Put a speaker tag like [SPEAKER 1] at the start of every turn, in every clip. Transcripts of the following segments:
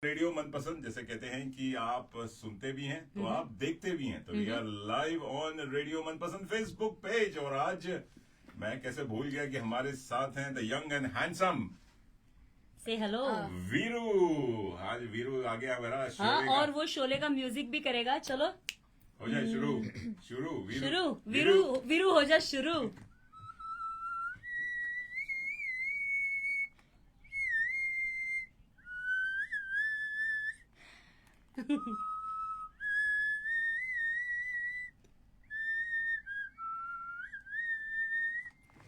[SPEAKER 1] Radio मनपसंद जैसे कहते हैं कि आप सुनते भी हैं तो आप देखते भी हैं, तो we are live on radio Manpasand Facebook page. और आज मैं कैसे भूल गया कि हमारे साथ हैं द यंग एंड हैंडसम
[SPEAKER 2] से हेलो।
[SPEAKER 1] वीरू। आज वीरू आ गया मेरा
[SPEAKER 2] हाँ,
[SPEAKER 1] शोले का।
[SPEAKER 2] और वो शोले का म्यूजिक भी करेगा। चलो
[SPEAKER 1] हो जाए शुरू शुरू
[SPEAKER 2] शुरू। वीरू वीरू हो जा शुरू।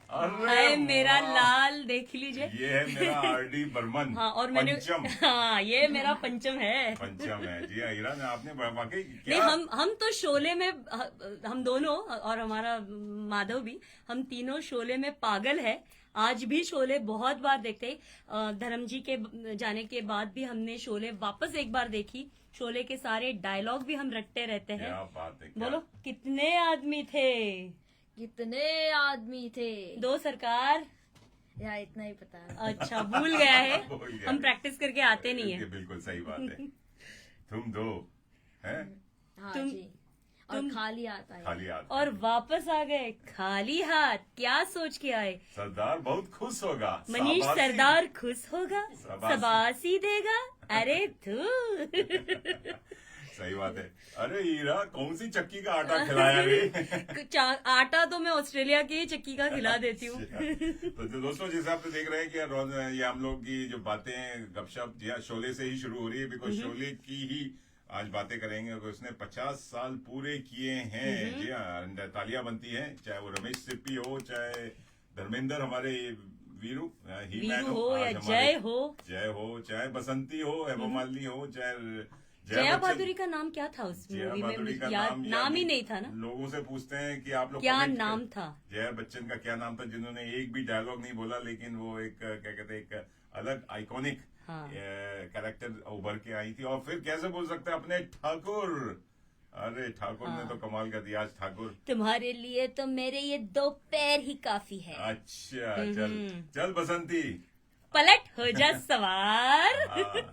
[SPEAKER 1] अरे
[SPEAKER 2] हाय मेरा
[SPEAKER 1] वाह!
[SPEAKER 2] लाल, देख लीजिए।
[SPEAKER 1] ये है मेरा आरडी बर्मन।
[SPEAKER 2] हाँ, और मैंने
[SPEAKER 1] पंचम
[SPEAKER 2] हाँ, ये मेरा पंचम है।
[SPEAKER 1] पंचम है जी। हीरा ने आपने वाकई
[SPEAKER 2] नहीं,
[SPEAKER 1] क्या
[SPEAKER 2] हम तो शोले में, हम दोनों और हमारा माधव भी, हम तीनों शोले में पागल है। आज भी शोले बहुत बार देखते हैं। धर्म जी के जाने के बाद भी हमने शोले वापस एक बार देखी। शोले के सारे डायलॉग भी हम रटते रहते हैं।
[SPEAKER 1] क्या बात है, क्या
[SPEAKER 2] बोलो कितने आदमी थे?
[SPEAKER 3] कितने आदमी थे?
[SPEAKER 2] दो सरकार।
[SPEAKER 3] यार इतना ही पता है।
[SPEAKER 2] अच्छा, भूल गया है।
[SPEAKER 1] भूल गया।
[SPEAKER 2] हम प्रैक्टिस करके आते नहीं
[SPEAKER 1] ये
[SPEAKER 2] है।
[SPEAKER 1] बिल्कुल सही बात है। तुम दो हैं
[SPEAKER 3] हाँ
[SPEAKER 2] तुम-
[SPEAKER 3] जी। और खाली आता है।
[SPEAKER 1] खाली हाथ
[SPEAKER 2] और वापस आ गए खाली हाथ। क्या सोच के आए?
[SPEAKER 1] सरदार बहुत खुश होगा।
[SPEAKER 2] मनीष
[SPEAKER 1] शाबाशी।
[SPEAKER 2] सरदार खुश होगा,
[SPEAKER 1] शाबाशी।
[SPEAKER 2] शबासी देगा। अरे तू
[SPEAKER 1] सही बात है। अरे हीरा कौन सी चक्की का आटा खिलाया रे?
[SPEAKER 2] आटा तो मैं ऑस्ट्रेलिया की ही चक्की का खिला देती हूँ।
[SPEAKER 1] तो जो दोस्तों, जैसे आप देख रहे हैं कि ये हम लोग की जो बातें गपशप जी हाँ शोले से ही शुरू हो रही है, बिकॉज शोले की ही आज बातें करेंगे। उसने 50 साल पूरे किए हैं जी हाँ। तालियां बनती हैं, चाहे वो रमेश सिप्पी हो, चाहे धर्मेंद्र हमारे वीरू
[SPEAKER 2] वीरू हो या
[SPEAKER 1] आज हमारे
[SPEAKER 2] जय हो,
[SPEAKER 1] चाहे बसंती हो, हेमा मालिनी हो, चाहे
[SPEAKER 2] जया
[SPEAKER 1] बच्चन।
[SPEAKER 2] बहादुरी का नाम क्या था उस
[SPEAKER 1] जया
[SPEAKER 2] मूवी में?
[SPEAKER 1] बहादुरी
[SPEAKER 2] मुझे
[SPEAKER 1] का
[SPEAKER 2] याद नाम ही नहीं था ना।
[SPEAKER 1] लोगों से पूछते हैं कि आप लोग
[SPEAKER 2] क्या
[SPEAKER 1] comment
[SPEAKER 2] नाम
[SPEAKER 1] करें।
[SPEAKER 2] था?
[SPEAKER 1] जया बच्चन का क्या नाम था, जिन्होंने एक भी डायलॉग नहीं बोला, लेकिन वो एक क्या कहते हैं, एक अलग आइकॉनिक
[SPEAKER 2] हाँ।
[SPEAKER 1] कैरेक्टर उभर के आई थी। और फिर कैसे बोल सकते हैं अपने ठाकुर। अरे ठाकुर ने तो कमाल कर दिया आज। ठाकुर
[SPEAKER 2] तुम्हारे लिए तो मेरे ये 2 पैर ही काफी है।
[SPEAKER 1] अच्छा, चल चल बसंती
[SPEAKER 2] पलट हो जा सवार।
[SPEAKER 1] हाँ,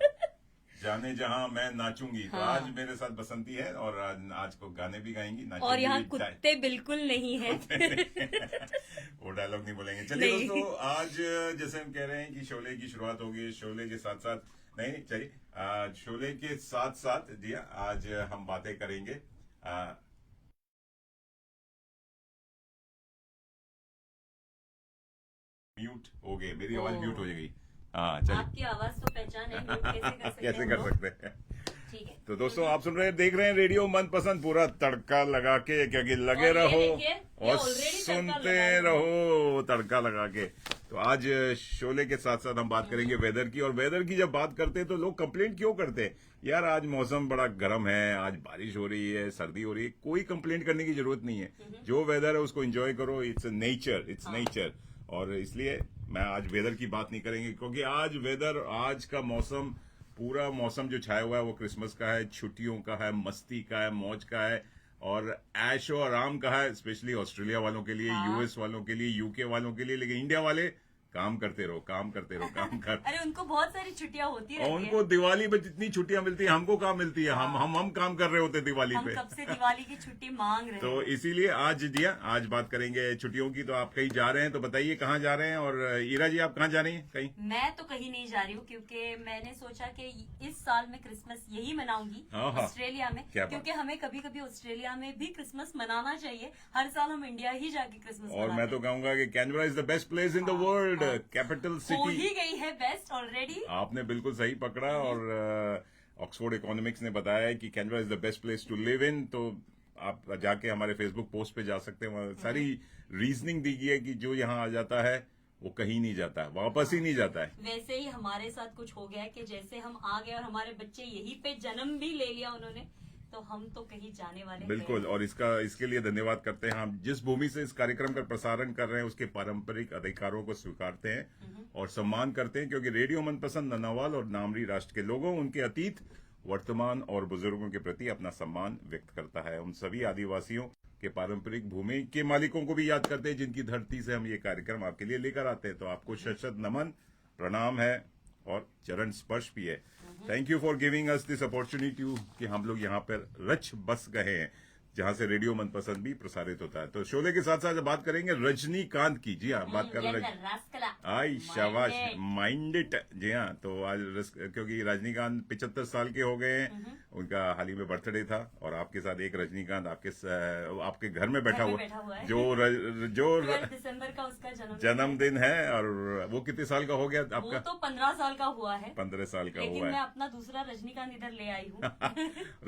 [SPEAKER 1] जाने जहां मैं नाचूंगी। तो
[SPEAKER 2] हाँ।
[SPEAKER 1] आज मेरे साथ बसंती है और आज को गाने भी गाएंगी, नाचेंगी
[SPEAKER 2] और यहाँ
[SPEAKER 1] भी।
[SPEAKER 2] कुत्ते बिल्कुल नहीं है।
[SPEAKER 1] वो डायलॉग नहीं बोलेंगे। चलिए
[SPEAKER 2] नहीं।
[SPEAKER 1] दोस्तों, आज जैसे हम कह रहे हैं कि शोले की शुरुआत होगी, शोले के साथ साथ नहीं चलिए शोले के साथ साथ जी हाँ, आज हम बातें करेंगे म्यूट हो गए, मेरी आवाज म्यूट हो जाएगी। हाँ चलिए।
[SPEAKER 2] आपकी आवाज तो पहचान है, म्यूट कैसे कर सकते
[SPEAKER 1] कैसे
[SPEAKER 2] हैं
[SPEAKER 1] कर
[SPEAKER 2] हम लोग?
[SPEAKER 1] सकते हैं?
[SPEAKER 2] ठीक है।
[SPEAKER 1] तो दोस्तों, आप सुन रहे हैं, देख रहे हैं रेडियो मनपसंद, पूरा तड़का लगा के, क्योंकि लगे
[SPEAKER 2] और ये
[SPEAKER 1] रहो
[SPEAKER 2] देखिए, ये
[SPEAKER 1] और
[SPEAKER 2] already तड़का
[SPEAKER 1] सुनते
[SPEAKER 2] लगा हुआ
[SPEAKER 1] रहो तड़का लगा के। तो आज शोले के साथ साथ हम बात करेंगे वेदर की। और वेदर की जब बात करते हैं तो लोग कंप्लेंट क्यों करते हैं? यार आज मौसम बड़ा गर्म है, आज बारिश हो रही है, सर्दी हो रही है, कोई कंप्लेंट करने की जरूरत नहीं है। जो वेदर है उसको एंजॉय करो। It's nature, it's nature. और इसलिए मैं आज वेदर की बात नहीं करेंगे, क्योंकि आज वेदर, आज का मौसम, पूरा मौसम जो छाया हुआ है वो क्रिसमस का है, छुट्टियों का है, मस्ती का है, मौज का है और ऐशो आराम का है। स्पेशली ऑस्ट्रेलिया वालों के लिए, यूएस वालों के लिए, यूके वालों के लिए। लेकिन इंडिया वाले काम करते रहो, काम करते रहो, काम कर।
[SPEAKER 2] अरे उनको बहुत सारी छुट्टियां होती
[SPEAKER 1] और
[SPEAKER 2] रहती
[SPEAKER 1] उनको
[SPEAKER 2] है।
[SPEAKER 1] दिवाली में जितनी छुट्टियां मिलती है, हमको कहाँ मिलती है? हम काम कर रहे होते हैं दिवाली
[SPEAKER 2] हम
[SPEAKER 1] पे।
[SPEAKER 2] कब से दिवाली की छुट्टी मांग रहे
[SPEAKER 1] तो
[SPEAKER 2] हैं।
[SPEAKER 1] इसीलिए आज दिया, आज बात करेंगे छुट्टियों की। तो आप कहीं जा रहे हैं तो बताइए कहाँ जा रहे हैं। और ईरा जी, आप कहाँ जा रही हैं? कहीं?
[SPEAKER 2] मैं तो कहीं नहीं जा रही हूँ, क्योंकि मैंने सोचा कि इस साल मैं क्रिसमस यही मनाऊंगी
[SPEAKER 1] हाँ।
[SPEAKER 2] ऑस्ट्रेलिया में।
[SPEAKER 1] क्या बात।
[SPEAKER 2] क्योंकि हमें कभी कभी ऑस्ट्रेलिया में भी क्रिसमस मनाना चाहिए। हर साल हम इंडिया ही जाके क्रिसमस
[SPEAKER 1] और
[SPEAKER 2] मनाते
[SPEAKER 1] मैं तो
[SPEAKER 2] हैं।
[SPEAKER 1] कहूंगा कि Canberra is the best place in the world, capital
[SPEAKER 2] हो
[SPEAKER 1] सिटी।
[SPEAKER 2] ही गई है बेस्ट ऑलरेडी।
[SPEAKER 1] आपने बिल्कुल सही पकड़ा। और ऑक्सफोर्ड इकोनॉमिक्स ने बताया है कि Canberra is the best place to live in. तो आप जाके हमारे फेसबुक पोस्ट पे जा सकते हैं, वहाँ सारी रीजनिंग दी गई है कि जो यहाँ आ जाता है वो कहीं नहीं जाता है, वापस ही नहीं जाता है।
[SPEAKER 2] वैसे ही हमारे साथ कुछ हो गया है कि जैसे हम आ गए और हमारे बच्चे यहीं पे जन्म भी ले लिया उन्होंने, तो हम तो कहीं जाने वाले
[SPEAKER 1] बिल्कुल।
[SPEAKER 2] हैं।
[SPEAKER 1] और इसके लिए धन्यवाद करते हैं। हम जिस भूमि से इस कार्यक्रम का प्रसारण कर रहे हैं उसके पारंपरिक अधिकारों को स्वीकारते हैं और सम्मान करते हैं, क्योंकि रेडियो मनपसंद नन्नावाल और नामरी राष्ट्र के लोगों, उनके अतीत, वर्तमान और बुजुर्गों के प्रति अपना सम्मान व्यक्त करता है। उन सभी आदिवासियों के पारंपरिक भूमि के मालिकों को भी याद करते हैं, जिनकी धरती से हम ये कार्यक्रम आपके लिए लेकर आते हैं। तो आपको शत नमन, प्रणाम है और चरण स्पर्श भी है। Thank you for giving us this opportunity कि हम लोग यहाँ पर रच बस गए हैं, जहां से रेडियो मनपसंद भी प्रसारित होता है। तो शोले के साथ साथ बात करेंगे रजनीकांत की। जी हाँ, बात कर रहे आई शाबाश माइंडेड। जी हाँ, तो आज क्योंकि रजनीकांत 75 साल के हो गए हैं, उनका हाल ही में बर्थडे था, और आपके साथ एक रजनीकांत आपके घर में बैठा हुआ
[SPEAKER 2] है।
[SPEAKER 1] जो
[SPEAKER 2] 12 दिसंबर का उसका
[SPEAKER 1] जन्मदिन है। और वो कितने साल का हो गया
[SPEAKER 2] वो
[SPEAKER 1] आपका?
[SPEAKER 2] तो 15 साल का हुआ है।
[SPEAKER 1] 15 साल का
[SPEAKER 2] लेकिन
[SPEAKER 1] हुआ
[SPEAKER 2] मैं
[SPEAKER 1] है।
[SPEAKER 2] अपना दूसरा रजनीकांत इधर ले आई हूँ।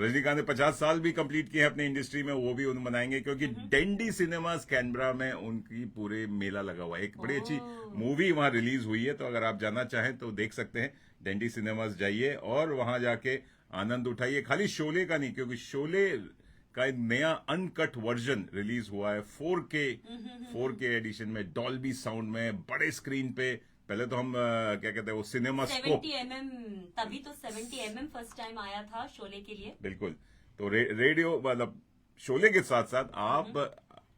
[SPEAKER 1] रजनीकांत ने 50 साल भी कंप्लीट किए हैं अपनी इंडस्ट्री में, वो भी उन मनाएंगे क्योंकि डेंडी सिनेमास कैनबरा में उनकी पूरे मेला लगा हुआ है। एक बड़ी अच्छी मूवी वहां रिलीज हुई है, तो अगर आप जाना चाहें तो देख सकते हैं। डेंडी सिनेमास जाइए और वहां जाके आनंद उठाइए। खाली शोले का नहीं, क्योंकि शोले का एक नया अनकट वर्जन रिलीज हुआ है 4K एडिशन में, डॉल्बी साउंड में, बड़े स्क्रीन पे। पहले तो हम क्या कहते हैं वो सिनेमा स्कोप
[SPEAKER 2] 70mm, तभी तो 70mm फर्स्ट टाइम आया था शोले के लिए।
[SPEAKER 1] बिल्कुल। तो रेडियो मतलब शोले के साथ साथ आप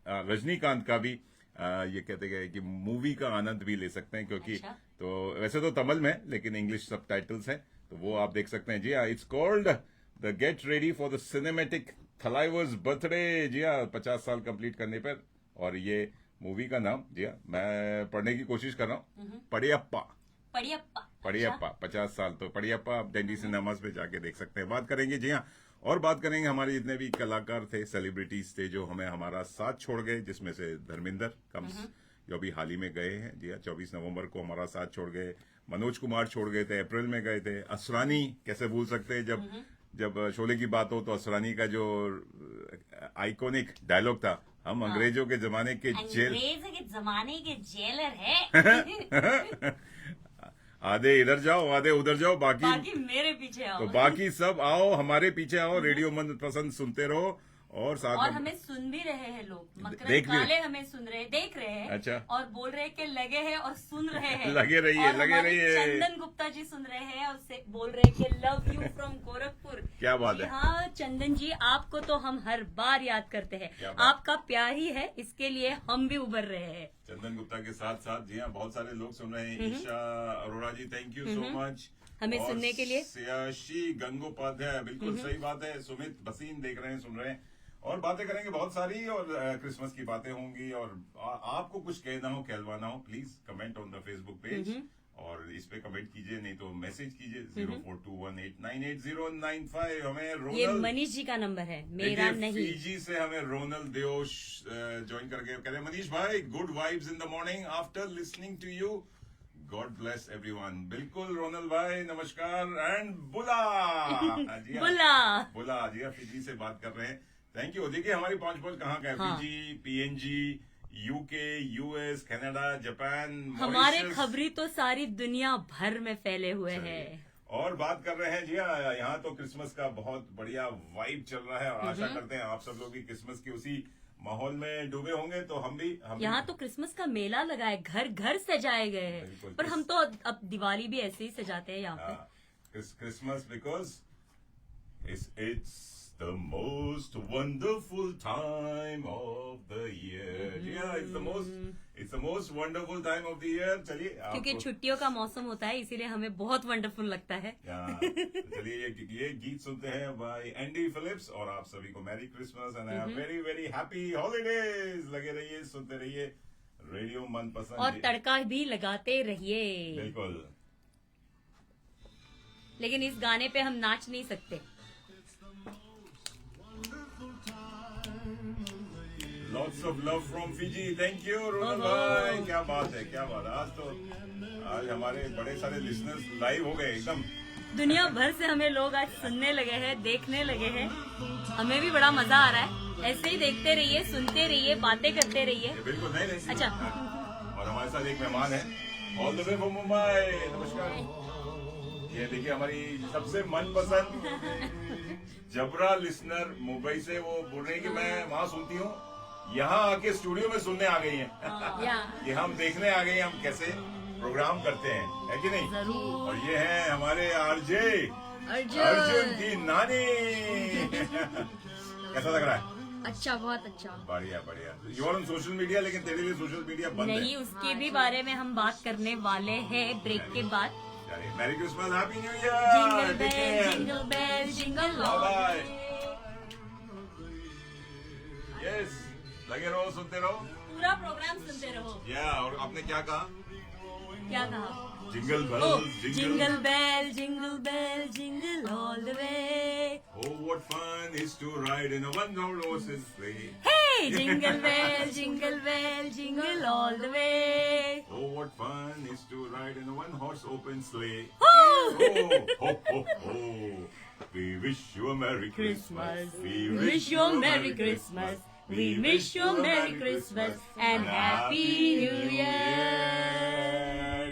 [SPEAKER 1] रजनीकांत का भी ये कहते हैं कि मूवी का आनंद भी ले सकते हैं, क्योंकि
[SPEAKER 2] अच्छा।
[SPEAKER 1] तो वैसे तो तमिल में, लेकिन इंग्लिश सबटाइटल्स हैं, तो वो आप देख सकते हैं। जी हाँ, it's called the get ready for the cinematic Thalaivar's birthday. जी हाँ, 50 साल कंप्लीट करने पर। और ये मूवी का नाम, जी हाँ, मैं पढ़ने की कोशिश कर रहा हूँ, पड़ियप्पा। पड़ियप्पा 50 साल, तो पड़ियप्पा आप डेंडी सिनेमास पे जाके देख सकते हैं। बात करेंगे, जी हाँ, और बात करेंगे हमारे जितने भी कलाकार थे, सेलिब्रिटीज थे जो हमें हमारा साथ छोड़ गए, जिसमें से धर्मेंद्र कम्स जो अभी हाल ही में गए हैं। जी हाँ, 24 नवंबर को हमारा साथ छोड़ गए। मनोज कुमार छोड़ गए थे, अप्रैल में गए थे। असरानी कैसे भूल सकते हैं, जब शोले की बात हो तो असरानी का जो आइकॉनिक डायलॉग था, हम अंग्रेजों के जमाने के
[SPEAKER 2] जेलर है।
[SPEAKER 1] आधे इधर जाओ, आधे उधर जाओ,
[SPEAKER 2] बाकी मेरे पीछे आओ।
[SPEAKER 1] तो बाकी सब आओ, हमारे पीछे आओ, रेडियो मन पसंद सुनते रहो। और साथ
[SPEAKER 2] और हमें सुन भी रहे हैं लोग, मकरंद
[SPEAKER 1] देख भी-
[SPEAKER 2] काले हमें सुन रहे, देख रहे हैं।
[SPEAKER 1] अच्छा।
[SPEAKER 2] और बोल रहे हैं कि लगे हैं और सुन रहे हैं।
[SPEAKER 1] लगे रहिए,
[SPEAKER 2] और
[SPEAKER 1] लगे
[SPEAKER 2] हमारे
[SPEAKER 1] रहिए।
[SPEAKER 2] चंदन गुप्ता जी सुन रहे हैं और से बोल रहे हैं कि लव यू फ्रॉम गोरखपुर।
[SPEAKER 1] क्या बात
[SPEAKER 2] जी
[SPEAKER 1] है।
[SPEAKER 2] हाँ चंदन जी, आपको तो हम हर बार याद करते हैं।
[SPEAKER 1] क्या बात।
[SPEAKER 2] आपका प्यार ही है, इसके लिए हम भी उभर रहे हैं।
[SPEAKER 1] चंदन गुप्ता के साथ साथ, जी हाँ, बहुत सारे लोग सुन रहे हैं। ईशा अरोड़ा जी, थैंक यू सो मच
[SPEAKER 2] हमें
[SPEAKER 1] और
[SPEAKER 2] सुनने के लिए।
[SPEAKER 1] सियाशी गंगोपाध्याय, बिल्कुल सही बात है। सुमित भसीन देख रहे हैं, सुन रहे हैं। और बातें करेंगे बहुत सारी, और क्रिसमस की बातें होंगी। और आपको कुछ कहना हो, कहलवाना हो, please comment on the Facebook page, और इस पे कमेंट कीजिए, नहीं तो मैसेज कीजिए 0421898095। हमें
[SPEAKER 2] ये
[SPEAKER 1] रोनल,
[SPEAKER 2] मनीष जी का नंबर है, मेरा
[SPEAKER 1] देखिए,
[SPEAKER 2] नहीं।
[SPEAKER 1] फीजी से हमें रोनल देओश ज्वाइन करके कह रहे हैं, मनीष भाई good vibes in the morning after listening to you, God bless everyone. बिल्कुल रोनल भाई, नमस्कार। एंड बुला जी हाँ, बुला जी हाँ, फीजी से बात कर रहे हैं। Thank you. देखिए हमारी पहुंच कहाँ का है।
[SPEAKER 2] हाँ।
[SPEAKER 1] Fiji, PNG, UK, US, Canada, Japan,
[SPEAKER 2] हमारे
[SPEAKER 1] मॉरिशस।
[SPEAKER 2] खबरी तो सारी दुनिया भर में फैले हुए हैं।
[SPEAKER 1] और बात कर रहे हैं, जी हाँ, यहाँ तो क्रिसमस का बहुत बढ़िया वाइब चल रहा है, और आशा करते हैं आप सब लोग भी क्रिसमस की उसी माहौल में डूबे होंगे। तो हम भी
[SPEAKER 2] यहाँ तो क्रिसमस का मेला लगा है, घर घर सजाए गए हैं।
[SPEAKER 1] बिल्कुल।
[SPEAKER 2] पर हम तो अब दिवाली भी ऐसे ही सजाते हैं यहाँ पे।
[SPEAKER 1] Christmas because it's the most wonderful time of the year. Yeah, it's the most wonderful time of the year. चलिए
[SPEAKER 2] क्योंकि छुट्टियों का मौसम होता है, इसीलिए हमें बहुत वंडरफुल लगता है।
[SPEAKER 1] चलिए ये गीत सुनते हैं बाय एंडी फिलिप्स, और आप सभी को merry Christmas and very very happy holidays. लगे रहिए, सुनते रहिए रेडियो मनपसंद,
[SPEAKER 2] और तड़का भी लगाते रहिए।
[SPEAKER 1] बिल्कुल।
[SPEAKER 2] लेकिन इस गाने पे हम नाच नहीं सकते।
[SPEAKER 1] Lots of love from Fiji. Thank you, Ronal भाई। क्या बात है, क्या बात है। आज हमारे बड़े सारे लिसनर्स लाइव हो गए एकदम।
[SPEAKER 2] दुनिया भर से हमें लोग आज सुनने लगे हैं, देखने लगे हैं। हमें भी बड़ा मजा आ रहा है। ऐसे ही देखते रहिए, सुनते रहिए, बातें करते रहिए।
[SPEAKER 1] बिल्कुल। नहीं
[SPEAKER 2] अच्छा।
[SPEAKER 1] और हमारे साथ एक मेहमान है all the way from Mumbai. नमस्कार। ये देखिए हमारी सबसे मनपसंद जबरा लिसनर मुंबई से, वो बोल रही है कि मैं वहाँ सुनती हूँ, यहाँ आके स्टूडियो में सुनने आ गई हैं। ये हम देखने आ गए हैं, हम कैसे प्रोग्राम करते हैं, है कि नहीं?
[SPEAKER 2] जरूर।
[SPEAKER 1] और ये है हमारे आरजे अर्जुन की नानी। कैसा लग रहा है?
[SPEAKER 3] अच्छा, बहुत अच्छा।
[SPEAKER 1] बढ़िया बढ़िया। You are on social media, लेकिन तेरे लिए सोशल मीडिया बंद है।
[SPEAKER 2] नहीं, उसके भी बारे में हम बात करने वाले हैं ब्रेक के बाद।
[SPEAKER 1] चलिए, merry Christmas, happy new
[SPEAKER 2] jingle
[SPEAKER 1] year,
[SPEAKER 2] bell jingle
[SPEAKER 1] bye
[SPEAKER 2] all
[SPEAKER 1] bye. Yes, लगे रहो, सुनते रहो।
[SPEAKER 2] पूरा प्रोग्राम सुनते रहो।
[SPEAKER 1] या, और आपने क्या कहा?
[SPEAKER 2] क्या कहा?
[SPEAKER 1] Jingle
[SPEAKER 2] Oh,
[SPEAKER 1] bell,
[SPEAKER 2] jingle bell, jingle all the way.
[SPEAKER 1] Oh, what fun is to ride in a one-horse sleigh.
[SPEAKER 2] Hey, jingle bell, jingle all the way.
[SPEAKER 1] Oh, what fun is to ride in a one-horse open sleigh.
[SPEAKER 2] Woo!
[SPEAKER 1] Oh, ho, ho, ho. We wish you a Merry Christmas.
[SPEAKER 2] We wish you a Merry Christmas. We wish you a Merry Christmas and Happy New Year.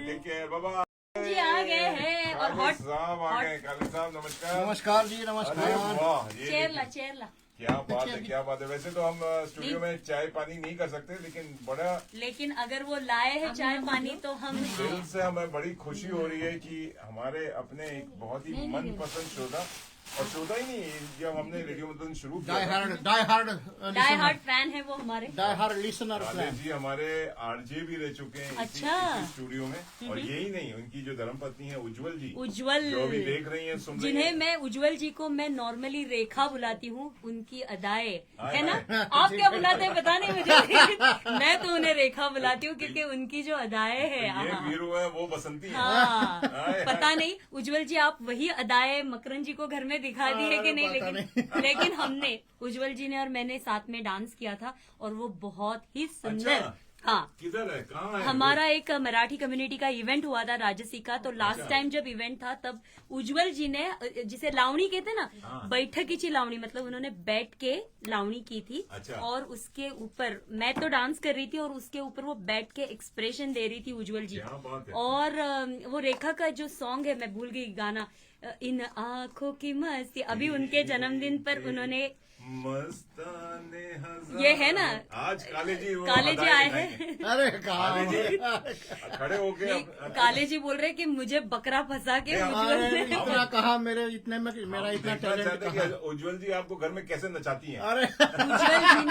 [SPEAKER 1] Take care, bye-bye.
[SPEAKER 2] जी आ गए हैं और hot
[SPEAKER 1] साहब आ गए। काली साहब नमस्कार।
[SPEAKER 4] नमस्कार जी,
[SPEAKER 1] अरे
[SPEAKER 4] नमस्कार।
[SPEAKER 1] वाह, ये
[SPEAKER 2] चेयर ला।
[SPEAKER 1] क्या बात है, क्या बात है। वैसे तो हम स्टूडियो में चाय पानी नहीं कर सकते, लेकिन बड़ा
[SPEAKER 2] लेकिन अगर वो लाए हैं चाय पानी तो हम
[SPEAKER 1] दिल से हमें बड़ी खुशी हो रही है कि हमारे अपने एक बहुत ही मनपसंद श्रोता, और श्रोता ही नहीं, जब हमने रेडियो मधुबन शुरू किया
[SPEAKER 4] डाई
[SPEAKER 1] था,
[SPEAKER 4] हार्ड
[SPEAKER 2] हार्ट फैन है वो हमारे।
[SPEAKER 4] डाई हार्ड लिसनर
[SPEAKER 1] काले जी हमारे आरजे भी रह चुके हैं
[SPEAKER 2] अच्छा।
[SPEAKER 1] इसी स्टूडियो में। और यही नहीं, उनकी जो धर्मपत्नी है उज्जवल जी,
[SPEAKER 2] उज्जवल,
[SPEAKER 1] जो अभी देख रही हैं, सुन रही
[SPEAKER 2] जिन्हें
[SPEAKER 1] हैं।
[SPEAKER 2] मैं उज्जवल जी को मैं नॉर्मली रेखा बुलाती हूँ, उनकी अदाएं
[SPEAKER 1] हाय,
[SPEAKER 2] है ना।
[SPEAKER 1] हाय।
[SPEAKER 2] आप क्या बुलाते हैं पता नहीं मुझे, लेकिन मैं तो उन्हें रेखा बुलाती हूँ क्योंकि उनकी जो अदाएं है
[SPEAKER 1] ये वीरू है, वो बसंती है।
[SPEAKER 2] हाँ,
[SPEAKER 1] हाय,
[SPEAKER 2] पता नहीं उज्जवल जी आप वही अदाएं मकरन जी को घर में दिखा दी है कि नहीं,
[SPEAKER 4] पता
[SPEAKER 2] लेकिन हमने उज्जवल जी ने और मैंने साथ में डांस किया था और वो बहुत ही सुंदर।
[SPEAKER 1] अच्छा।
[SPEAKER 2] हाँ,
[SPEAKER 1] किधर है, कहाँ है?
[SPEAKER 2] हमारा एक मराठी कम्युनिटी का इवेंट हुआ था राजसी का, तो लास्ट
[SPEAKER 1] अच्छा।
[SPEAKER 2] टाइम जब इवेंट था तब उज्जवल जी ने, जिसे लावणी कहते हैं ना,
[SPEAKER 1] हाँ।
[SPEAKER 2] बैठकीची लावणी, मतलब उन्होंने बैठ के लावणी की थी।
[SPEAKER 1] अच्छा।
[SPEAKER 2] और उसके ऊपर मैं तो डांस कर रही थी और उसके ऊपर वो बैठ के एक्सप्रेशन दे रही थी उज्जवल जी।
[SPEAKER 1] क्या बात है।
[SPEAKER 2] और वो रेखा का जो सॉन्ग है, मैं भूल गई गाना, इन आंखों की मस्ती, अभी उनके जन्मदिन पर उन्होंने
[SPEAKER 1] मस्ताने हजार।
[SPEAKER 2] ये है ना,
[SPEAKER 1] आज काले जी
[SPEAKER 2] आए हैं।
[SPEAKER 4] अरे कहा
[SPEAKER 1] खड़े होके
[SPEAKER 2] काले जी बोल रहे कि मुझे बकरा फंसा के उज्जवल
[SPEAKER 4] अरे
[SPEAKER 2] ने,
[SPEAKER 4] इतना कहा, मेरे इतने में मेरा इतना टैलेंट
[SPEAKER 1] चाहते
[SPEAKER 4] कहा।
[SPEAKER 1] कि उज्जवल जी आपको घर में कैसे नचाती हैं।
[SPEAKER 4] अरे
[SPEAKER 2] उज्जवल जी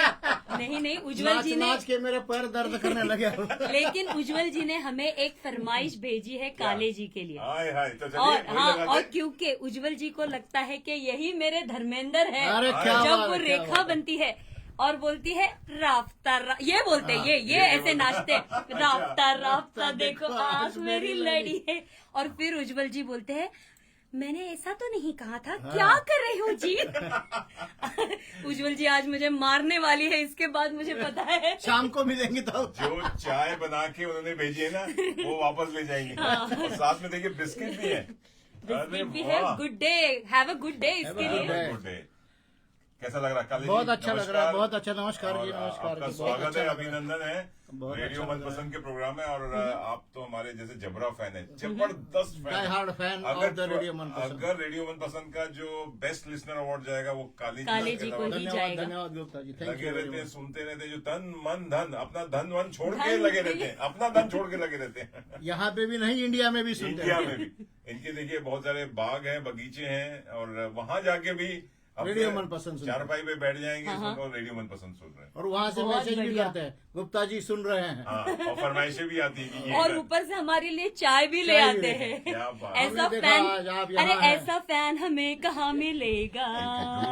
[SPEAKER 2] ने नहीं उज्जवल
[SPEAKER 4] नाच
[SPEAKER 2] जी ने,
[SPEAKER 4] नाच के मेरे पैर दर्द करने लगे।
[SPEAKER 2] लेकिन उज्जवल जी ने हमें एक फरमाइश भेजी है काले जी के लिए।
[SPEAKER 1] हाय हाय, तो चलिए
[SPEAKER 2] और
[SPEAKER 1] वही
[SPEAKER 2] हाँ,
[SPEAKER 1] लगाते
[SPEAKER 2] और
[SPEAKER 1] हैं।
[SPEAKER 2] क्योंकि उज्जवल जी को लगता है कि यही मेरे धर्मेंद्र है,
[SPEAKER 4] अरे क्या
[SPEAKER 2] जब
[SPEAKER 4] बात
[SPEAKER 2] वो
[SPEAKER 4] है, क्या
[SPEAKER 2] रेखा
[SPEAKER 4] बात है।
[SPEAKER 2] बनती है और बोलती है राफ्ता ये बोलते हैं, ये ऐसे नाचते हैं, राफ्ता राफ्ता देखो आंख मेरी लड़ी है। और फिर उज्जवल जी बोलते हैं मैंने ऐसा तो नहीं कहा था, क्या कर रही हो जी। उज्जवल जी आज मुझे मारने वाली है, इसके बाद मुझे पता है।
[SPEAKER 4] शाम को मिलेंगे तो।
[SPEAKER 1] जो चाय बना के उन्होंने भेजी है ना, वो वापस ले जाएंगे। और साथ में देखिए बिस्किट भी है।
[SPEAKER 2] बिस्किट भी है। Good day, have a good day इसके
[SPEAKER 4] good
[SPEAKER 2] लिए।
[SPEAKER 4] day।
[SPEAKER 1] Good day. कैसा लग रहा है काले जी?
[SPEAKER 4] बहुत अच्छा लग रहा है,
[SPEAKER 1] नमस्कार।
[SPEAKER 4] बहुत अच्छा। नमस्कार जी,
[SPEAKER 1] और
[SPEAKER 4] नमस्कार
[SPEAKER 1] आपका
[SPEAKER 4] जी, बहुत
[SPEAKER 1] स्वागत
[SPEAKER 4] अच्छा
[SPEAKER 1] है,
[SPEAKER 4] लग रहा है।
[SPEAKER 1] अभिनंदन है।
[SPEAKER 4] बहुत
[SPEAKER 1] रेडियो
[SPEAKER 4] अच्छा लग रहा
[SPEAKER 1] मनपसंद के प्रोग्राम है, और आप तो हमारे जैसे जबरा फैन है, जबरदस्त फैन
[SPEAKER 4] डाई
[SPEAKER 1] है।
[SPEAKER 4] Hard fan of the radio मनपसंद।
[SPEAKER 1] अगर रेडियो मनपसंद का जो बेस्ट लिसनर अवार्ड जाएगा वो काले
[SPEAKER 2] काले जी को ही
[SPEAKER 4] धन्यवाद,
[SPEAKER 2] जाएगा।
[SPEAKER 4] धन्यवाद गुप्ता जी, थैंक
[SPEAKER 1] लगे
[SPEAKER 4] यू
[SPEAKER 1] रहते
[SPEAKER 4] वेरी
[SPEAKER 1] हैं,
[SPEAKER 4] मच।
[SPEAKER 1] सुनते रहते हैं, जो तन मन धन, अपना धन वन छोड़ के
[SPEAKER 2] धन
[SPEAKER 1] लगे
[SPEAKER 2] भी।
[SPEAKER 1] रहते हैं, अपना धन छोड़ के लगे रहते हैं।
[SPEAKER 4] यहाँ पे भी नहीं, इंडिया में भी सुनते
[SPEAKER 1] इंडिया
[SPEAKER 4] हैं।
[SPEAKER 1] में भी इनके देखिए बहुत सारे बाग हैं, बगीचे हैं, और वहां जाके भी अपने
[SPEAKER 4] रेडियो मनपसंद सुनते हैं।
[SPEAKER 1] चारपाई पे बैठ जाएंगे, और रेडियो मनपसंद सुन रहे हैं।
[SPEAKER 4] और वहाँ से
[SPEAKER 2] बहुत
[SPEAKER 4] मैसेज भी
[SPEAKER 2] बढ़िया।
[SPEAKER 4] करते हैं, गुप्ता जी सुन रहे हैं।
[SPEAKER 1] हाँ, और फरमाइशें भी आती है कि ये
[SPEAKER 2] और
[SPEAKER 1] कर।
[SPEAKER 2] ऊपर से हमारे लिए चाय भी ले
[SPEAKER 4] चाय भी
[SPEAKER 2] आते
[SPEAKER 4] ले।
[SPEAKER 2] हैं।
[SPEAKER 1] क्या बात।
[SPEAKER 2] ऐसा
[SPEAKER 4] हमने देखा
[SPEAKER 2] फैन,
[SPEAKER 4] आज आप यहाँ
[SPEAKER 2] अरे
[SPEAKER 4] हैं।
[SPEAKER 2] ऐसा फैन हमें कहाँ मिलेगा।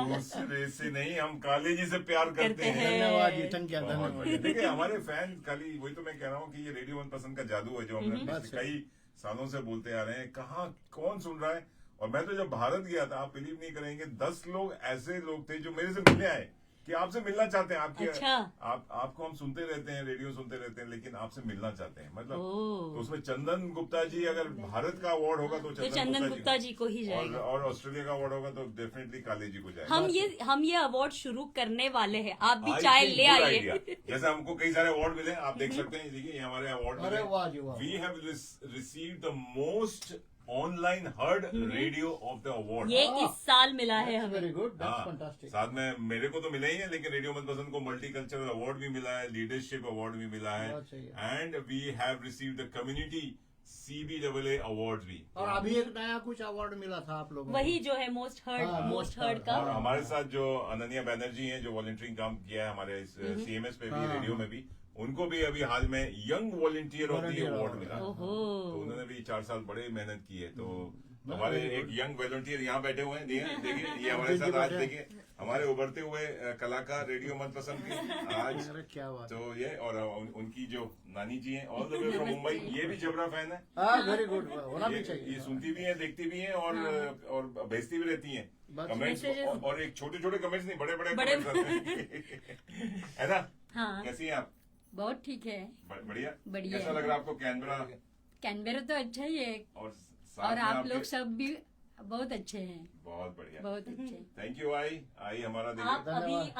[SPEAKER 1] दूसरे से नहीं, हम काले जी से प्यार करते
[SPEAKER 2] करते
[SPEAKER 1] हैं।
[SPEAKER 2] हैं।
[SPEAKER 4] धन्यवाद जी, थैंक यू,
[SPEAKER 1] बहुत
[SPEAKER 4] धन्यवाद।
[SPEAKER 1] बढ़िया। देखिए हमारे फैन खाली, वही तो मैं कह रहा हूँ कि ये रेडियो मनपसंद का जादू है, जो हमने
[SPEAKER 4] बात
[SPEAKER 1] पिछले कई सालों से बोलते आ रहे हैं। कहाँ कौन सुन रहा है। और मैं तो जब भारत गया था, आप बिलीव नहीं करेंगे, 10 लोग ऐसे लोग थे जो मेरे से मिलने आए कि आपसे मिलना चाहते हैं। आपके
[SPEAKER 2] अच्छा।
[SPEAKER 1] आपको हम सुनते रहते हैं, रेडियो सुनते रहते हैं, लेकिन आपसे मिलना चाहते हैं। मतलब
[SPEAKER 2] ओह।
[SPEAKER 1] तो उसमें चंदन गुप्ता जी, अगर भारत का अवार्ड होगा तो
[SPEAKER 2] तो चंदन गुप्ता जी को ही जाएगा।
[SPEAKER 1] और ऑस्ट्रेलिया का अवार्ड होगा तो डेफिनेटली काले जी को जाएगा।
[SPEAKER 2] हम ये अवार्ड शुरू करने वाले हैं, आप भी
[SPEAKER 1] I
[SPEAKER 2] चाय
[SPEAKER 1] think
[SPEAKER 2] ले
[SPEAKER 1] good
[SPEAKER 2] आइए।
[SPEAKER 1] idea. जैसे हमको कई सारे अवार्ड मिले, आप देख सकते हैं, देखिए ये हमारे अवार्ड
[SPEAKER 4] अरे वाह जी, वाह।
[SPEAKER 1] We have received the most online heard radio of the award.
[SPEAKER 2] ये इस साल मिला है हमें।
[SPEAKER 4] वेरी गुड, दैट्स
[SPEAKER 1] हाँ,
[SPEAKER 4] फैंटास्टिक।
[SPEAKER 1] साथ में मेरे को तो मिला ही है, लेकिन रेडियो मनपसंद को मल्टीकल्चरल अवार्ड भी मिला है, लीडरशिप अवार्ड भी मिला है,
[SPEAKER 4] बहुत सही है।
[SPEAKER 1] And we have received the community CBAA award भी।
[SPEAKER 4] और अभी एक नया कुछ अवार्ड मिला था आप लोगों को।
[SPEAKER 2] वही जो है मोस्ट
[SPEAKER 4] हाँ,
[SPEAKER 2] हर्ड
[SPEAKER 4] most heard।
[SPEAKER 2] का।
[SPEAKER 1] और हमारे साथ जो अनन्या बैनर्जी हैं, जो वॉलंटियरिंग काम किया है हमारे इस CMS पे भी, रेडियो में भी, उनको भी अभी हाल में young volunteer of the
[SPEAKER 4] Volunteer
[SPEAKER 1] award
[SPEAKER 4] award।
[SPEAKER 1] मिला।
[SPEAKER 2] ओहो।
[SPEAKER 1] तो उन्होंने भी 4 साल बड़े मेहनत की है। तो हमारे एक यंग वॉलंटियर यहाँ बैठे हुए हैं, देखिए ये हमारे साथ आज देखिए हमारे उभरते हुए कलाकार रेडियो मनपसंद के आज।
[SPEAKER 4] अरे क्या बात।
[SPEAKER 1] तो ये और उनकी जो नानी जी हैं all the way from Mumbai, ये भी जबरा फैन है।
[SPEAKER 4] हाँ वेरी गुड, होना भी
[SPEAKER 1] ये
[SPEAKER 4] चाहिए।
[SPEAKER 1] सुनती भी हैं, देखती भी हैं और भेजती भी रहती हैं
[SPEAKER 4] बस
[SPEAKER 1] कमेंट्स।
[SPEAKER 2] messages।
[SPEAKER 1] और एक छोटे छोटे कमेंट्स नहीं, बड़े बड़े
[SPEAKER 2] बड़े-
[SPEAKER 1] कमेंट्स है ना।
[SPEAKER 2] हाँ
[SPEAKER 1] कैसी हैं आप?
[SPEAKER 5] बहुत ठीक है।
[SPEAKER 1] बढ़िया।
[SPEAKER 5] बढ़िया
[SPEAKER 1] कैसा
[SPEAKER 5] है।
[SPEAKER 1] लग रहा है आपको कैनबरा?
[SPEAKER 5] कैनबेरा तो अच्छा ही है
[SPEAKER 1] और साथ
[SPEAKER 5] और
[SPEAKER 1] में
[SPEAKER 5] आप
[SPEAKER 1] आपके-
[SPEAKER 5] लोग सब भी बहुत अच्छे हैं,
[SPEAKER 1] बहुत बढ़िया।
[SPEAKER 5] बहुत अच्छे।
[SPEAKER 1] थैंक यू आई हमारा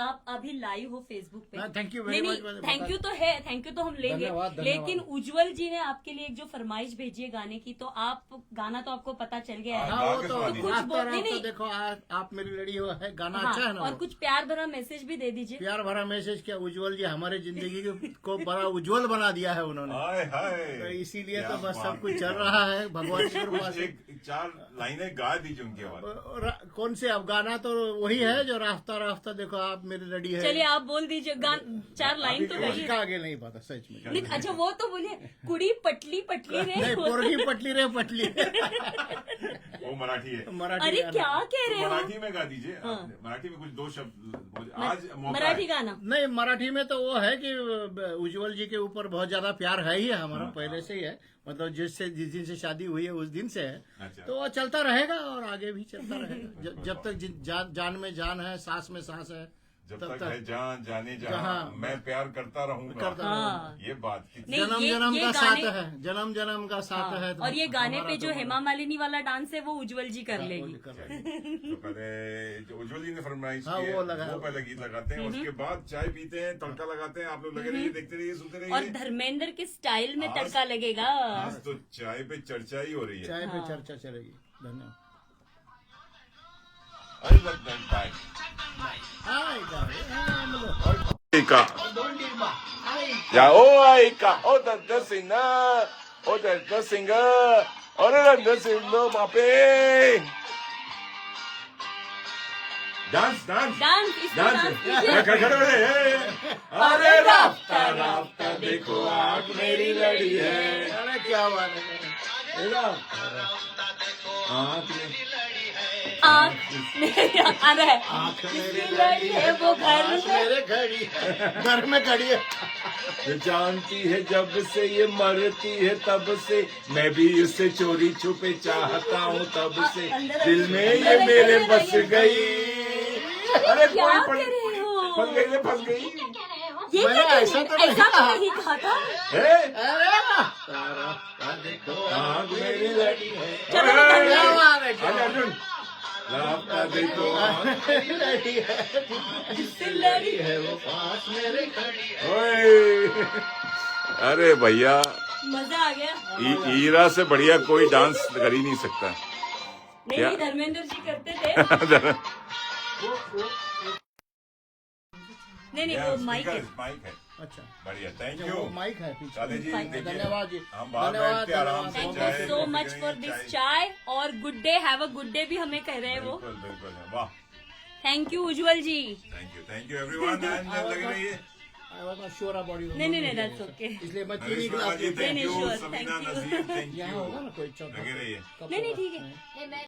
[SPEAKER 2] आप अभी लाइव हो फेसबुक पे।
[SPEAKER 4] हाँ, thank you
[SPEAKER 2] नहीं
[SPEAKER 4] very
[SPEAKER 2] नहीं,
[SPEAKER 4] much।
[SPEAKER 2] थैंक यू तो है, थैंक यू तो हम लेंगे,
[SPEAKER 4] धन्यवाद, धन्यवाद।
[SPEAKER 2] लेकिन उज्जवल जी ने आपके लिए एक जो फरमाइश भेजी है गाने की, तो आप गाना तो आपको पता चल गया है।
[SPEAKER 1] हाँ,
[SPEAKER 4] हाँ वो
[SPEAKER 1] के
[SPEAKER 4] तो
[SPEAKER 1] स्वाद ही।
[SPEAKER 2] कुछ
[SPEAKER 4] रास्ता
[SPEAKER 2] बोल- नहीं,
[SPEAKER 4] रास्ता
[SPEAKER 2] नहीं।
[SPEAKER 4] देखो, आप मेरी लड़ी हो है, गाना
[SPEAKER 2] हाँ,
[SPEAKER 4] अच्छा है ना
[SPEAKER 2] और
[SPEAKER 4] वो।
[SPEAKER 2] कुछ प्यार भरा मैसेज भी दे दीजिए।
[SPEAKER 4] प्यार भरा मैसेज क्या, उज्जवल जी हमारे जिंदगी को बड़ा उज्जवल बना दिया है उन्होंने।
[SPEAKER 1] हाय हाय।
[SPEAKER 4] तो इसीलिए
[SPEAKER 1] क्या
[SPEAKER 4] तो बस
[SPEAKER 1] बात
[SPEAKER 4] सब कुछ
[SPEAKER 1] है,
[SPEAKER 4] चल
[SPEAKER 1] क्या
[SPEAKER 4] रहा है भगवान की कृपा
[SPEAKER 1] कुछ
[SPEAKER 4] से।
[SPEAKER 1] एक 4 लाइनें गा दीजिए उनके बाद।
[SPEAKER 4] कौन से अब गाना तो वही है जो रास्ता रास्ता देखो आप मेरी लड़ी है।
[SPEAKER 2] चलिए आप बोल दीजिए, 4 लाइन तो
[SPEAKER 1] अभी
[SPEAKER 2] कहिए।
[SPEAKER 4] उसका आगे नहीं पता सच में।
[SPEAKER 2] नहीं, अच्छा वो तो बोलिए, कुड़ी पटली पटली रे।
[SPEAKER 4] नहीं, पोरगी पटली रे पटली।
[SPEAKER 1] वो मराठी है।
[SPEAKER 4] मराठी
[SPEAKER 2] अरे
[SPEAKER 4] गाना।
[SPEAKER 2] क्या कह
[SPEAKER 1] तो
[SPEAKER 2] रहे हो?
[SPEAKER 1] मराठी में गा दीजिए। आपने मराठी में कुछ 2 शब्द आज मौका
[SPEAKER 2] मराठी
[SPEAKER 1] है।
[SPEAKER 2] गाना।
[SPEAKER 4] नहीं, मराठी में तो वो है कि उज्जवल जी के ऊपर बहुत ज्यादा प्यार है ही है हमारा, पहले से ही है। मतलब जिस दिन से शादी हुई है उस दिन से है।
[SPEAKER 1] अच्छा।
[SPEAKER 4] तो वो चलता रहेगा और आगे भी चलता रहेगा। जब तक जान में जान है, सांस में सांस है,
[SPEAKER 1] जब
[SPEAKER 4] तब
[SPEAKER 1] तक है जान जाने जहाँ
[SPEAKER 4] जहाँ
[SPEAKER 1] मैं प्यार करता रहूंगा।
[SPEAKER 4] करता
[SPEAKER 2] हाँ।
[SPEAKER 1] ये बात कितनी
[SPEAKER 2] नहीं,
[SPEAKER 4] जन्म
[SPEAKER 2] ये-
[SPEAKER 4] जन्म
[SPEAKER 2] ये
[SPEAKER 4] का
[SPEAKER 2] गाने-
[SPEAKER 4] साथ है, जन्म जन्म का साथ है। तो
[SPEAKER 2] और ये गाने
[SPEAKER 4] हमारा
[SPEAKER 2] पे
[SPEAKER 4] तो
[SPEAKER 2] जो
[SPEAKER 4] बड़ा-
[SPEAKER 2] हेमा मालिनी वाला डांस है वो उज्जवल जी कर लेगी।
[SPEAKER 4] कर लेगी।
[SPEAKER 1] तो पहले जो उज्जवल जी ने फरमाइश
[SPEAKER 4] हाँ,
[SPEAKER 1] की है,
[SPEAKER 4] वो लगा-
[SPEAKER 1] वो पहले गीत लगाते हैं, उसके बाद चाय पीते हैं, तड़का लगाते हैं। आप लोग लगे रहिए, देखते रहिए, सुनते
[SPEAKER 2] और
[SPEAKER 1] रहिए।
[SPEAKER 2] धर्मेंद्र के स्टाइल में
[SPEAKER 1] आज-
[SPEAKER 2] तड़का लगेगा।
[SPEAKER 1] आज तो चाय पे चर्चा ही हो रही है।
[SPEAKER 4] चाय पे
[SPEAKER 2] हाँ।
[SPEAKER 4] चर्चा चलेगी। धन्यवाद।
[SPEAKER 1] अरे लगता है बाय।
[SPEAKER 4] आएगा, आएगा।
[SPEAKER 1] Aika.
[SPEAKER 4] Don't leave ma. Aye.
[SPEAKER 1] Ja, Aika. The singer. The singer. The singer, bape. Dance.
[SPEAKER 2] Dance, इसमें डांस कीजिए।
[SPEAKER 1] खड़े हो रहे। अरे राफ्ता राफ्ता देखो आग मेरी लड़ी है।
[SPEAKER 4] अरे क्या बात है।
[SPEAKER 2] आँख मेरी आ रहा है।
[SPEAKER 4] आँख मेरी
[SPEAKER 2] जिसकी लड़ी है वो घर
[SPEAKER 4] आँख
[SPEAKER 2] में।
[SPEAKER 4] मेरे खड़ी है, घर में खड़ी है।
[SPEAKER 1] ये जानती है जब से ये मरती है तब से मैं भी इससे चोरी छुपे चाहता हूँ तब से दिल में ये मेरे बस गई। अरे
[SPEAKER 2] क्या
[SPEAKER 1] कोई
[SPEAKER 2] कह रहे हो?
[SPEAKER 1] फंस गई।
[SPEAKER 2] ये
[SPEAKER 4] मैंने
[SPEAKER 2] क्या
[SPEAKER 4] ऐसा तो नहीं
[SPEAKER 2] ऐसा तो
[SPEAKER 4] कहा।
[SPEAKER 2] नहीं कहा था।
[SPEAKER 1] है?
[SPEAKER 4] अरे रास्ता रास्ता देखो
[SPEAKER 1] आग मेरी लड़ी है।
[SPEAKER 2] चलो,
[SPEAKER 1] अरे,
[SPEAKER 4] क्या बात है, क्या
[SPEAKER 1] अरे अर्जुन, रास्ता देखो आग
[SPEAKER 4] मेरी लड़ी है,
[SPEAKER 2] जिससे लड़ी
[SPEAKER 4] है वो पास मेरे खड़ी है।
[SPEAKER 1] ओए। अरे भैया,
[SPEAKER 2] मजा आ गया।
[SPEAKER 1] ईरा से बढ़िया कोई डांस कर ही नहीं सकता। क्या?
[SPEAKER 2] नहीं, धर्मेंद्र जी करते थे। नहीं वो माइक है।
[SPEAKER 1] माइक है।
[SPEAKER 4] अच्छा,
[SPEAKER 1] बढ़िया, थैंक
[SPEAKER 4] वो
[SPEAKER 1] यू।
[SPEAKER 4] माइक है पीछे।
[SPEAKER 1] चले जी, देखिए,
[SPEAKER 4] धन्यवाद जी।
[SPEAKER 1] हम बाहर
[SPEAKER 4] धन्यवाद,
[SPEAKER 1] बैठ के आराम से
[SPEAKER 2] thank
[SPEAKER 1] chai
[SPEAKER 2] you so
[SPEAKER 1] coffee
[SPEAKER 2] much
[SPEAKER 1] करेंगे,
[SPEAKER 2] फॉर दिस चाय और good day, have a good day भी हमें कह रहे हैं वो।
[SPEAKER 1] बिल्कुल वाह।
[SPEAKER 2] Thank you Ujjwal ji.
[SPEAKER 1] Thank you everyone. And लगी रही है।
[SPEAKER 4] I was not sure about you.
[SPEAKER 2] नहीं, that's okay.
[SPEAKER 4] इसलिए मैं
[SPEAKER 1] हरीश
[SPEAKER 4] चीनी
[SPEAKER 1] वर्मा
[SPEAKER 4] गिलास
[SPEAKER 1] जी,
[SPEAKER 4] लेता
[SPEAKER 1] थैंक
[SPEAKER 2] नहीं,
[SPEAKER 1] you.
[SPEAKER 2] sure,
[SPEAKER 1] Samina
[SPEAKER 2] thank you.
[SPEAKER 1] Nazir, thank
[SPEAKER 4] यहाँ
[SPEAKER 1] यू।
[SPEAKER 4] होगा ना कोई चौथा।
[SPEAKER 1] लगी रही है।
[SPEAKER 4] कब
[SPEAKER 2] नहीं,
[SPEAKER 4] होगा?
[SPEAKER 2] ठीक है।
[SPEAKER 3] नहीं मैं